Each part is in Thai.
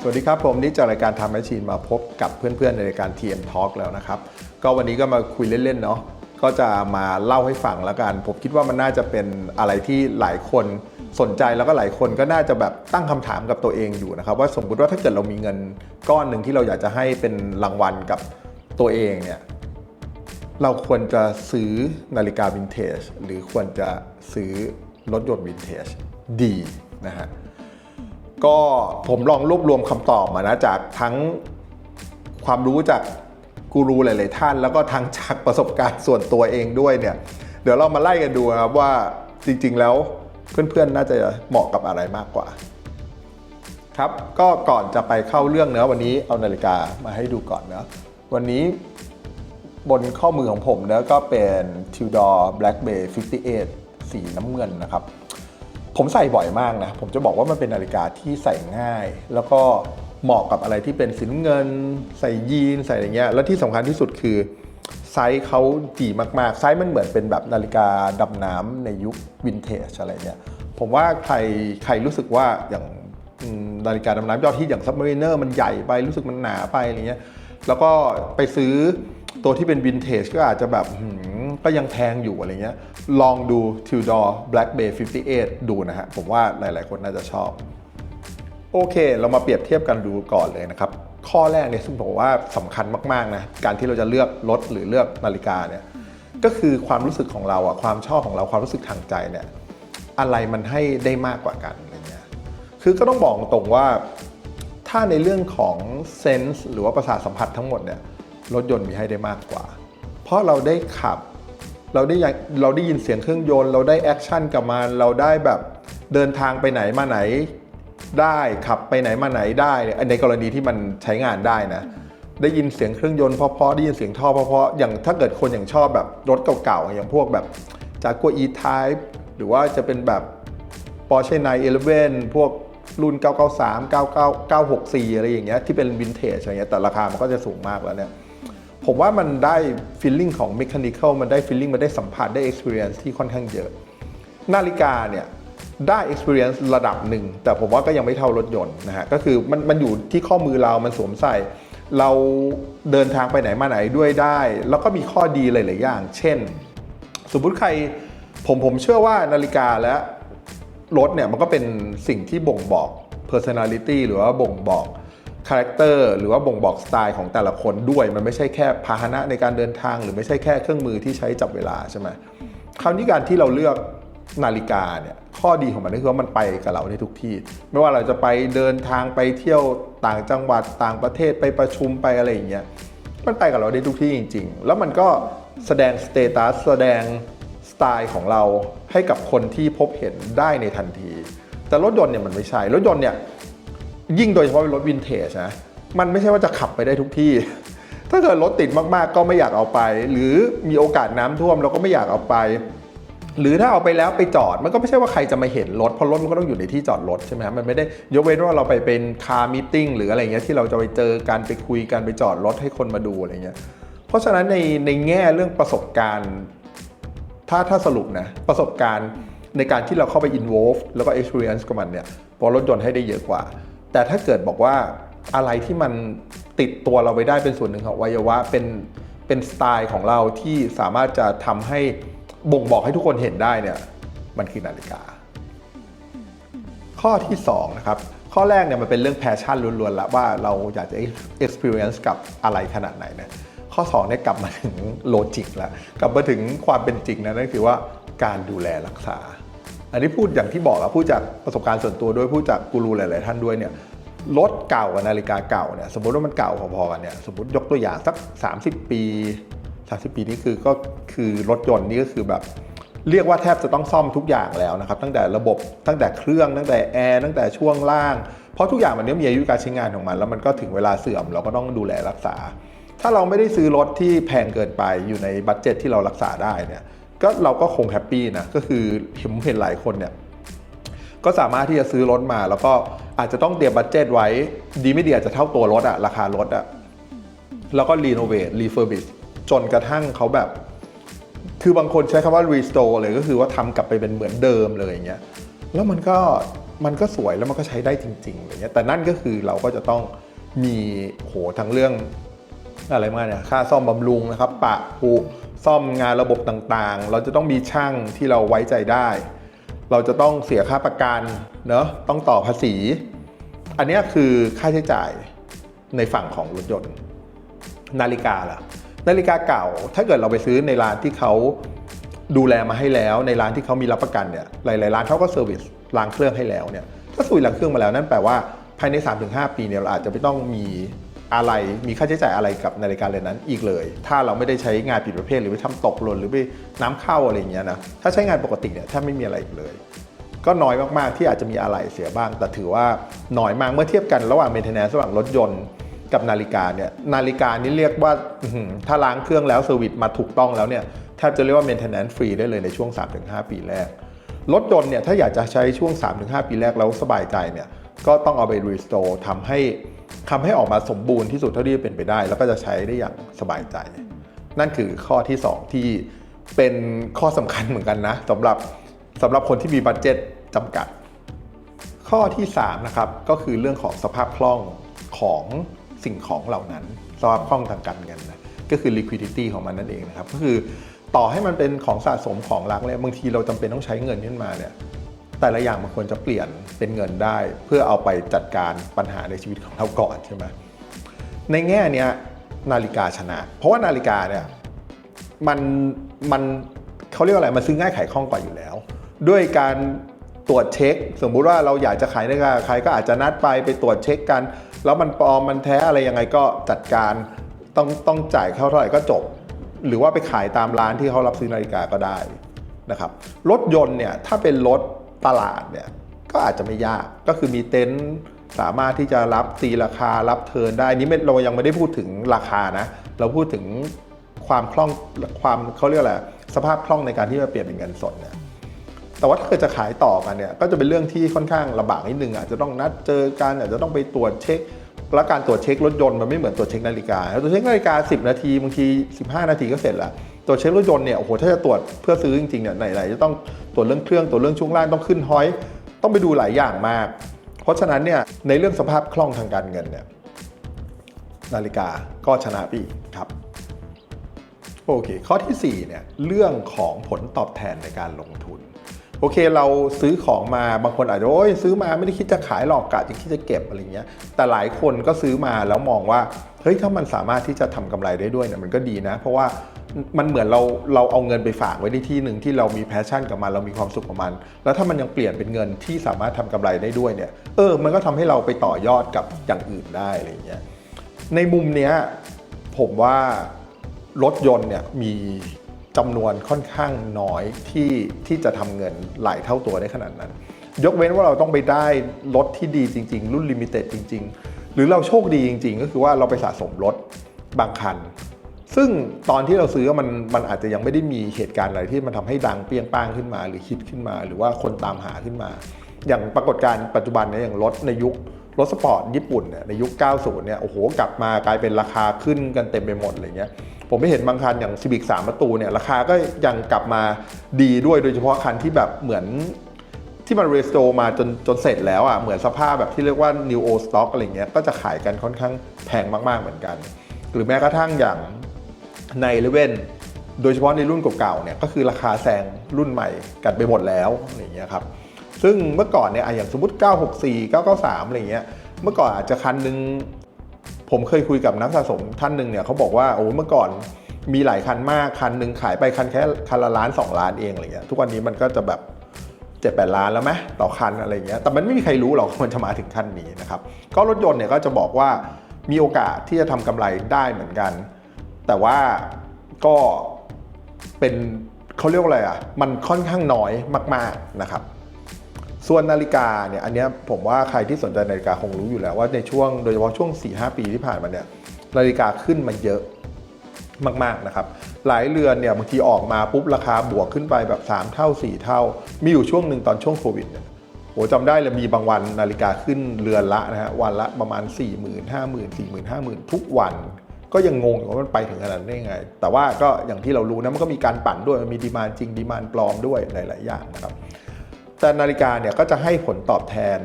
วัสดีครับผมนี่จากรายการTime Machineมาพบกับเพื่อนๆในรายการ TM Talk แล้วนะครับก็วันนี้ก็มาคุยเล่นๆเนาะก็จะมาเล่าให้ฟังแล้วกันผมคิดว่ามันน่าจะเป็นอะไรที่หลายคนสนใจแล้วก็หลายคนก็น่าจะแบบตั้งคำถามกับตัวเองอยู่นะครับว่าสมมุติว่าถ้าเกิดเรามีเงินก้อนหนึ่งที่เราอยากจะให้เป็นรางวัลกับตัวเองเนี่ยเราควรจะซื้อนาฬิกาวินเทจหรือควรจะซื้อรถยนต์วินเทจดีนะฮะก็ผมลองรวบรวมคำตอบมานะจากทั้งความรู้จากกูรูหลายๆท่านแล้วก็ทั้งจากประสบการณ์ส่วนตัวเองด้วยเนี่ยเดี๋ยวเรามาไล่กันดูครับว่าจริงๆแล้วเพื่อนๆน่าจะเหมาะกับอะไรมากกว่าครับก็ก่อนจะไปเข้าเรื่องเนื้อวันนี้เอานาฬิกามาให้ดูก่อนนะวันนี้บนข้อมือของผมเนี่ยก็เป็น Tudor Black Bay 58 สีน้ำเงินนะครับผมใส่บ่อยมากนะผมจะบอกว่ามันเป็นนาฬิกาที่ใส่ง่ายแล้วก็เหมาะกับอะไรที่เป็นสีน้ำเงินใส่ยีนใส่อะไรเงี้ยแล้วที่สำคัญที่สุดคือไซส์เขาดีมากๆไซส์มันเหมือนเป็นแบบนาฬิกาดำน้ำในยุควินเทจอะไรเงี้ยผมว่าใครรู้สึกว่าอย่างนาฬิกาดำน้ำยอดฮิตอย่าง Submariner มันใหญ่ไปรู้สึกมันหนาไปอะไรเงี้ยแล้วก็ไปซื้อตัวที่เป็นวินเทจก็อาจจะแบบก็ยังแพงอยู่อะไรเงี้ยลองดู Tudor Black Bay 58 ดูนะฮะผมว่าหลายๆคนน่าจะชอบโอเคเรามาเปรียบเทียบกันดูก่อนเลยนะครับข้อแรกเนี่ยซึ่งบอกว่าสำคัญมากๆนะการที่เราจะเลือกรถหรือเลือกนาฬิกาเนี่ยก็คือความรู้สึกของเราอะความชอบของเราความรู้สึกทางใจเนี่ยอะไรมันให้ได้มากกว่ากันอะไรเงี้ยคือก็ต้องบอกตรงว่าถ้าในเรื่องของเซนส์หรือว่าประสาทสัมผัสทั้งหมดเนี่ยรถยนต์มีให้ได้มากกว่าเพราะเราได้ขับเราได้ยินเสียงเครื่องยนต์เราได้แอคชั่นกับมันเราได้แบบเดินทางไปไหนมาไหนได้ขับไปไหนมาไหนได้ในกรณีที่มันใช้งานได้นะได้ยินเสียงเครื่องยนต์เพราะๆได้ยินเสียงท่อเพราะๆอย่างถ้าเกิดคนอย่างชอบแบบรถเก่าๆอย่างพวกแบบ Jaguar E-Type หรือว่าจะเป็นแบบ Porsche 911 พวกรุ่น 993 99 964 อะไรอย่างเงี้ยที่เป็นวินเทจอะไรเงี้ยแต่ราคามันก็จะสูงมากแล้วเนี่ยผมว่ามันได้ feeling ของ mechanical มันได้ feeling มันได้สัมผัสได้ experience ที่ค่อนข้างเยอะนาฬิกาเนี่ยได้ experience ระดับหนึ่งแต่ผมว่าก็ยังไม่เท่ารถยนต์นะฮะก็คือมันอยู่ที่ข้อมือเรามันสวมใส่เราเดินทางไปไหนมาไหนด้วยได้แล้วก็มีข้อดีหลายๆอย่างเช่นสมมุติใครผมเชื่อว่านาฬิกาและรถเนี่ยมันก็เป็นสิ่งที่บ่งบอก personality หรือว่าบ่งบอกคาแรคเตอร์หรือว่าบ่งบอกสไตล์ของแต่ละคนด้วยมันไม่ใช่แค่พาหนะในการเดินทางหรือไม่ใช่แค่เครื่องมือที่ใช้จับเวลาใช่ไหมคราวนี้การที่เราเลือกนาฬิกาเนี่ยข้อดีของมันก็คือว่ามันไปกับเราได้ทุกที่ไม่ว่าเราจะไปเดินทางไปเที่ยวต่างจังหวัดต่างประเทศไปประชุมไปอะไรอย่างเงี้ยมันไปกับเราได้ทุกที่จริงๆแล้วมันก็แสดงสเตตัสแสดงสไตล์ของเราให้กับคนที่พบเห็นได้ในทันทีแต่รถยนต์เนี่ยมันไม่ใช่รถยนต์เนี่ยยิ่งโดยเฉพาะเป็นรถวินเทจนะมันไม่ใช่ว่าจะขับไปได้ทุกที่ถ้าเกิดรถติดมากๆก็ไม่อยากเอาไปหรือมีโอกาสน้ำท่วมเราก็ไม่อยากเอาไปหรือถ้าเอาไปแล้วไปจอดมันก็ไม่ใช่ว่าใครจะมาเห็นรถเพราะรถมันก็ต้องอยู่ในที่จอดรถใช่ไหมครับมันไม่ได้ยกเว้นว่าเราไปเป็นคาร์มีตติ้งหรืออะไรเงี้ยที่เราจะไปเจอกันไปคุยกันไปจอดรถให้คนมาดูอะไรเงี้ยเพราะฉะนั้นในแง่เรื่องประสบการณ์ถ้าสรุปนะประสบการณ์ในการที่เราเข้าไป involve แล้วก็ experience กับมันเนี่ยพอรถยนต์ให้ได้เยอะกว่าแต่ถ้าเกิดบอกว่าอะไรที่มันติดตัวเราไปได้เป็นส่วนหนึ่งของอวัยวะเป็นสไตล์ของเราที่สามารถจะทำให้บ่งบอกให้ทุกคนเห็นได้เนี่ยมันคือนาฬิกาข้อที่2นะครับข้อแรกเนี่ยมันเป็นเรื่องแพชชั่นล้วนๆแล้วว่าเราอยากจะ experience กับอะไรขนาดไหนนะข้อ2เนี่ยกลับมาถึงโลจิกแล้วกลับมาถึงความเป็นจริงนะนั่นคือว่าการดูแลรักษาอันนี้พูดอย่างที่บอกแล้วพูดจากประสบการณ์ส่วนตัวด้วยพูดจากกูรูหลายๆท่านด้วยเนี่ยรถเก่ากับนาฬิกาเก่าเนี่ยสมมติว่ามันเก่าพอๆกันเนี่ยสมมติยกตัวอย่างสัก30 ปีนี่ก็คือรถยนต์นี่ก็คือแบบเรียกว่าแทบจะต้องซ่อมทุกอย่างแล้วนะครับตั้งแต่ระบบตั้งแต่เครื่องตั้งแต่แอร์ตั้งแต่ช่วงล่างเพราะทุกอย่างมันมีอายุการใช้งานของมันแล้วมันก็ถึงเวลาเสื่อมเราก็ต้องดูแลรักษาถ้าเราไม่ได้ซื้อรถที่แพงเกินไปอยู่ในบัดเจ็ตที่เรารักษาได้เนี่ยก็เราก็คงแฮปปี้นะก็คือเห็นหลายคนเนี่ยก็สามารถที่จะซื้อรถมาแล้วก็อาจจะต้องเตรียมบัดเจ็ตไว้ดีไม่ดีอาจจะเท่าตัวรถอะราคารถอะแล้วก็รีโนเวทรีเฟอร์บิชจนกระทั่งเขาแบบคือบางคนใช้คำว่า restore เลยก็คือว่าทำกลับไปเป็นเหมือนเดิมเลยอย่างเงี้ยแล้วมันก็ มันก็สวยแล้วมันก็ใช้ได้จริงๆอะไรเงี้ยแต่นั่นก็คือเราก็จะต้องมีทั้งเรื่องอะไรมาเนี่ยค่าซ่อมบำรุงนะครับปะปุซ่อมงานระบบต่างๆเราจะต้องมีช่างที่เราไว้ใจได้เราจะต้องเสียค่าประกันเนอะต้องต่อภาษีอันนี้คือค่าใช้จ่ายในฝั่งของรถยนต์นาฬิกาล่ะนาฬิกาเก่าถ้าเกิดเราไปซื้อในร้านที่เขาดูแลมาให้แล้วในร้านที่เขามีรับประกันเนี่ยหลายๆร้านเขาก็เซอร์วิสล้างเครื่องให้แล้วเนี่ยถ้าซุยล้างเครื่องมาแล้วนั่นแปลว่าภายใน 3-5 ปีเนี่ยเราอาจจะไม่ต้องมีค่าใช้จ่ายอะไรกับนาฬิกาเรือนนั้นอีกเลยถ้าเราไม่ได้ใช้งานผิดประเภทหรือไปทำตกหล่นหรือไปน้ำเข้าอะไรอย่างเงี้ยนะถ้าใช้งานปกติเนี่ยแทบไม่มีอะไรอีกเลยก็น้อยมากๆที่อาจจะมีอะไรเสียบ้างแต่ถือว่าน้อยมากเมื่อเทียบกันระหว่าง maintenance ระหว่างรถยนต์กับนาฬิกาเนี่ยนาฬิกานี่เรียกว่าถ้าล้างเครื่องแล้วเซอร์วิสมาถูกต้องแล้วเนี่ยแทบจะเรียกว่า maintenance free ได้เลยในช่วง 3-5 ปีแรกรถยนต์เนี่ยถ้าอยากจะใช้ช่วง 3-5 ปีแรกแล้วสบายใจเนี่ยก็ต้องเอาไป restore ทำให้ออกมาสมบูรณ์ที่สุดเท่าที่จะเป็นไปได้แล้วก็จะใช้ได้อย่างสบายใจนั่นคือข้อที่2ที่เป็นข้อสำคัญเหมือนกันนะสำหรับคนที่มีบัดเจ็ตจำกัดข้อที่3นะครับก็คือเรื่องของสภาพคล่องของสิ่งของเหล่านั้นสภาพคล่องทางการเงินนะก็คือ liquidity ของมันนั่นเองนะครับก็คือต่อให้มันเป็นของสะสมของรักเนี่ยบางทีเราจำเป็นต้องใช้เงินขึ้นมาเนี่ยแต่ละอย่างมันควรจะเปลี่ยนเป็นเงินได้เพื่อเอาไปจัดการปัญหาในชีวิตของเราก่อนใช่ไหมในแง่นี้นาฬิกาชนะเพราะว่านาฬิกาเนี่ยมันเขาเรียกว่าอะไรมันซื้อง่ายขายคล่องกว่าอยู่แล้วด้วยการตรวจเช็คสมมุติว่าเราอยากจะขายนาฬิกาใครก็อาจจะนัดไปตรวจเช็คกันแล้วมันปลอมมันแท้อะไรยังไงก็จัดการต้องจ่ายเท่าไหร่ก็จบหรือว่าไปขายตามร้านที่เขารับซื้อนาฬิกาก็ได้นะครับรถยนต์เนี่ยถ้าเป็นรถตลาดเนี่ยก็อาจจะไม่ยากก็คือมีเต็นท์สามารถที่จะรับตีราคารับเทิร์นได้นี้เรายังไม่ได้พูดถึงราคานะเราพูดถึงความคล่องเขาเรียกอะไรสภาพคล่องในการที่จะเปลี่ยนเป็นเงินสดเนี่ยแต่ว่าถ้าเกิดจะขายต่อกันเนี่ยก็จะเป็นเรื่องที่ค่อนข้างลำบากนิดนึงอาจจะต้องนัดเจอกันอาจจะต้องไปตรวจเช็คและการตรวจเช็ครถยนต์มันไม่เหมือนตรวจเช็คนาฬิกาตรวจเช็คนาฬิกา10 นาทีบางที15 นาทีก็เสร็จแล้วตรวจเช็ครถยนต์เนี่ยโอ้โหถ้าจะตรวจเพื่อซื้อจริงๆเนี่ยไหนๆจะต้องตรวจเรื่องเครื่องตรวจเรื่องช่วงล่างต้องขึ้นฮอยต้องไปดูหลายอย่างมากเพราะฉะนั้นเนี่ยในเรื่องสภาพคล่องทางการเงินเนี่ยนาฬิกาก็ชนะพี่ครับโอเคข้อที่4เนี่ยเรื่องของผลตอบแทนในการลงทุนโอเคเราซื้อของมาบางคนอาจจะซื้อมาไม่ได้คิดจะขายหรอกกะจะคิดจะเก็บอะไรเงี้ยแต่หลายคนก็ซื้อมาแล้วมองว่าเฮ้ยถ้ามันสามารถที่จะทำกำไรได้ด้วยเนี่ยมันก็ดีนะเพราะว่ามันเหมือนเราเอาเงินไปฝากไว้ในที่หนึ่งที่เรามีแพชชั่นกับมันเรามีความสุขกับมันแล้วถ้ามันยังเปลี่ยนเป็นเงินที่สามารถทำกำไรได้ด้วยเนี่ยมันก็ทำให้เราไปต่อยอดกับอย่างอื่นได้อะไรเงี้ยในมุมเนี้ยผมว่ารถยนต์เนี่ยมีจำนวนค่อนข้างน้อยที่จะทำเงินหลายเท่าตัวได้ขนาดนั้นยกเว้นว่าเราต้องไปได้รถที่ดีจริงๆรุ่นลิมิเต็ดจริงๆหรือเราโชคดีจริงๆก็คือว่าเราไปสะสมรถบางคันซึ่งตอนที่เราซื้อมันอาจจะยังไม่ได้มีเหตุการณ์อะไรที่มันทำให้ดังเปรี้ยงป้างขึ้นมาหรือฮิตขึ้นมาหรือว่าคนตามหาขึ้นมาอย่างปรากฏการณ์ปัจจุบันเนี่ยอย่างรถในยุครถสปอร์ตญี่ปุ่นเนี่ยในยุค 90 เนี่ยโอ้โหกลับมากลายเป็นราคาขึ้นกันเต็มไปหมดอะไรเงี้ยผมไม่เห็นบางคันอย่าง Civic 3 ประตูเนี่ยราคาก็ยังกลับมาดีด้วยโดยเฉพาะคันที่แบบเหมือนที่มัน restore มาจนเสร็จแล้วอ่ะเหมือนสภาพแบบที่เรียกว่า new old stock อะไรเงี้ยก็จะขายกันค่อนข้างแพงมากๆเหมือนกันหรือแม้กระทั่งอย่างใน11โดยเฉพาะในรุ่นเก่าๆเนี่ยก็คือราคาแซงรุ่นใหม่กันไปหมดแล้วอะไรเงี้ยครับซึ่งเมื่อก่อนเนี่ยอย่างสมมติ964 993อะไรเงี้ยเมื่อก่อนอาจจะคันนึงผมเคยคุยกับนักสะสมท่านหนึ่งเนี่ยเขาบอกว่าโอ้เมื่อก่อนมีหลายคันมากคันหนึ่งขายไปคันแค่คันละล้าน2 ล้านเองอะไรเงี้ยทุกวันนี้มันก็จะแบบ7-8 ล้านแล้วไหมต่อคันอะไรเงี้ยแต่มันไม่มีใครรู้หรอกมันจะมาถึงขั้นนี้นะครับก็รถยนต์เนี่ยก็จะบอกว่ามีโอกาสที่จะทำกำไรได้เหมือนกันแต่ว่าก็เป็นเขาเรียกว่าอะไรอ่ะมันค่อนข้างน้อยมากๆนะครับส่วนนาฬิกาเนี่ยอันนี้ผมว่าใครที่สนใจนาฬิกาคงรู้อยู่แล้วว่าในช่วงโดยเฉพาะช่วง 4-5 ปีที่ผ่านมาเนี่ยนาฬิกาขึ้นมาเยอะมากๆนะครับหลายเรือนเนี่ยบางทีออกมาปุ๊บราคาบวกขึ้นไปแบบ3 เท่า 4 เท่ามีอยู่ช่วงหนึ่งตอนช่วงโควิดเนี่ยโหจำได้เลยมีบางวันนาฬิกาขึ้นเรือนละนะฮะวันละประมาณ 40,000 50,000 40,000 50,000 ทุกวันก็ยังงงอยู่ว่ามันไปถึงขนาดนั้นได้ยังไงแต่ว่าก็อย่างที่เรารู้นะมันก็มีการปั่นด้วยมันมีดีมานด์จริงดีมานด์ปลอมด้วยหลายๆอย่างนะครับ แต่นาฬิกาเนี่ยก็จะให้ผลตอบแทน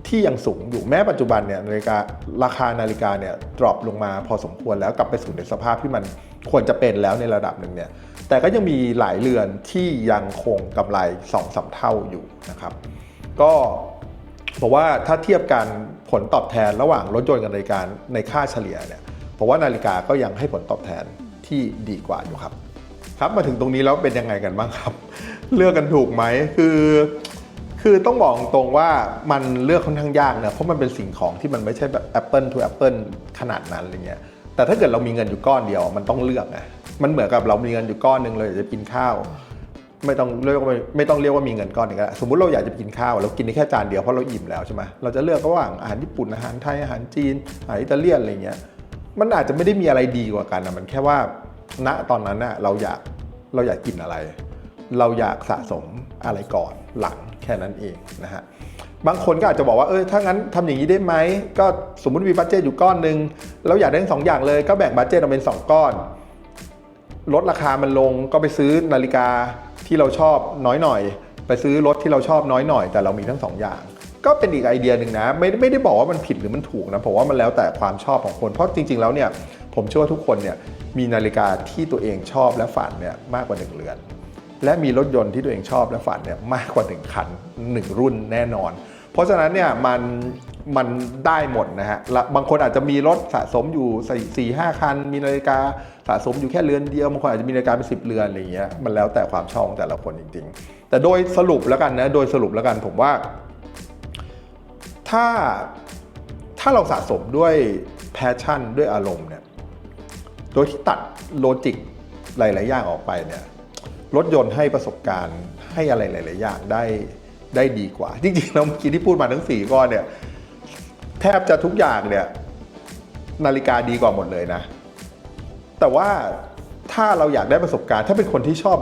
ที่ยังสูงอยู่แม้ปัจจุบันเนี่ยราคานาฬิกาเนี่ยดรอปลงมาพอสมควรแล้วกลับไปสู่ในสภาพที่มันควรจะเป็นแล้วในระดับหนึ่งเนี่ยแต่ก็ยังมีหลายเรือนที่ยังคงกำไร 2-3 เท่าอยู่นะครับก็บอกว่าถ้าเทียบกันผลตอบแทนระหว่างรถยนต์กับนาฬิกาในค่าเฉลี่ยเนี่ยผมว่านาฬิกาก็ยังให้ผลตอบแทนที่ดีกว่าอยู่ครับครับมาถึงตรงนี้แล้วเป็นยังไงกันบ้างครับเลือกกันถูกไหมคือต้องบอกตรงว่ามันเลือกค่อนข้างยากนะเพราะมันเป็นสิ่งของที่มันไม่ใช่แบบ Apple to Apple ขนาดนั้นอะไรเงี้ยแต่ถ้าเกิดเรามีเงินอยู่ก้อนเดียวมันต้องเลือกนะมันเหมือนกับเรามีเงินอยู่ก้อนนึงเลยจะกินข้าวไม่ต้องเรียกว่ามีเงินก้อนนึงก็ได้สมมุติเราอยากจะกินข้าวเรากินได้แค่จานเดียวเพราะเราอิ่มแล้วใช่ไหมเราจะเลือกระหว่างอาหารญี่ปุ่นอาหารไทยอาหารจีนอาหารอิตาเลียนอะไรเงี้ยมันอาจจะไม่ได้มีอะไรดีกว่ากันนะมันแค่ว่าณตอนนั้นน่ะเราอยากกินอะไรเราอยากสะสมอะไรก่อนหลังแค่นั้นเองนะฮะบางคนก็อาจจะบอกว่าถ้างั้นทำอย่างนี้ได้ไหมก็สมมุติมีบัดเจ็ตอยู่ก้อนนึงแล้วอยากได้ทั้ง2 อย่างเลยก็แบ่งบัดเจ็ตออกเป็น2 ก้อนลดราคามันลงก็ไปซื้อนาฬิกาที่เราชอบน้อยหน่อยไปซื้อรถที่เราชอบน้อยหน่อยแต่เรามีทั้ง2 อย่างก็เป็นอีกไอเดียหนึ่งนะไม่ได้บอกว่ามันผิดหรือมันถูกนะผมว่ามันแล้วแต่ความชอบของคนเพราะจริงๆแล้วเนี่ยผมเชื่อว่าทุกคนเนี่ยมีนาฬิกาที่ตัวเองชอบและฝันเนี่ยมากกว่า1 เรือนและมีรถยนต์ที่ตัวเองชอบและฝันเนี่ยมากกว่า1 คัน1 รุ่นแน่นอนเพราะฉะนั้นเนี่ยมันได้หมดนะฮะบางคนอาจจะมีรถสะสมอยู่ 4-5 คันมีนาฬิกาสะสมอยู่แค่เรือนเดียวบางคนอาจจะมีนาฬิกาเป็น10 เรือนอะไรอย่างเงี้ยมันแล้วแต่ความชอบของแต่ละคนจริงๆแต่โดยสรุปแล้วกันนะผมว่าถ้าเราสะสมด้วยแพชชั่นด้วยอารมณ์เนี่ยโดยที่ตัดโลจิกหลายๆอย่างออกไปเนี่ยรถยนต์ให้ประสบการณ์ให้อะไรหลายๆอย่างได้ดีกว่าจริงๆแล้วเมื่อกี้ที่พูดมาทั้ง4 ก้อนเนี่ยแทบจะทุกอย่างเนี่ยนาฬิกาดีกว่าหมดเลยนะแต่ว่าถ้าเราอยากได้ประสบการณ์ถ้าเป็นคนที่ชอ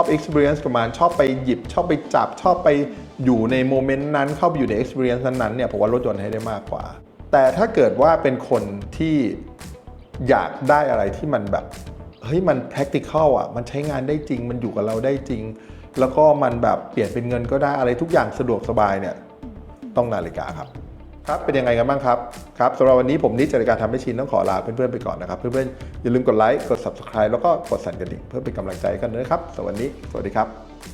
บ experience ประมาณชอบไปหยิบชอบไปจับชอบไปอยู่ในโมเมนต์นั้นเข้าไปอยู่ใน experience นั้นเนี่ยผมว่ารถยนต์ให้ได้มากกว่าแต่ถ้าเกิดว่าเป็นคนที่อยากได้อะไรที่มันแบบเฮ้ยมัน practical อ่ะมันใช้งานได้จริงมันอยู่กับเราได้จริงแล้วก็มันแบบเปลี่ยนเป็นเงินก็ได้อะไรทุกอย่างสะดวกสบายเนี่ยต้องนาฬิกาครับเป็นยังไงกันบ้างครับสำหรับวันนี้ผมนิดจากรายการทำให้ชินต้องขอลาเพื่อนๆไปก่อนนะครับเพื่อนๆอย่าลืมกดไลค์กด Subscribe แล้วก็กดสั่นกระดิ่งเพื่อเป็นกำลังใจกันด้วยครับสวัสดีครับ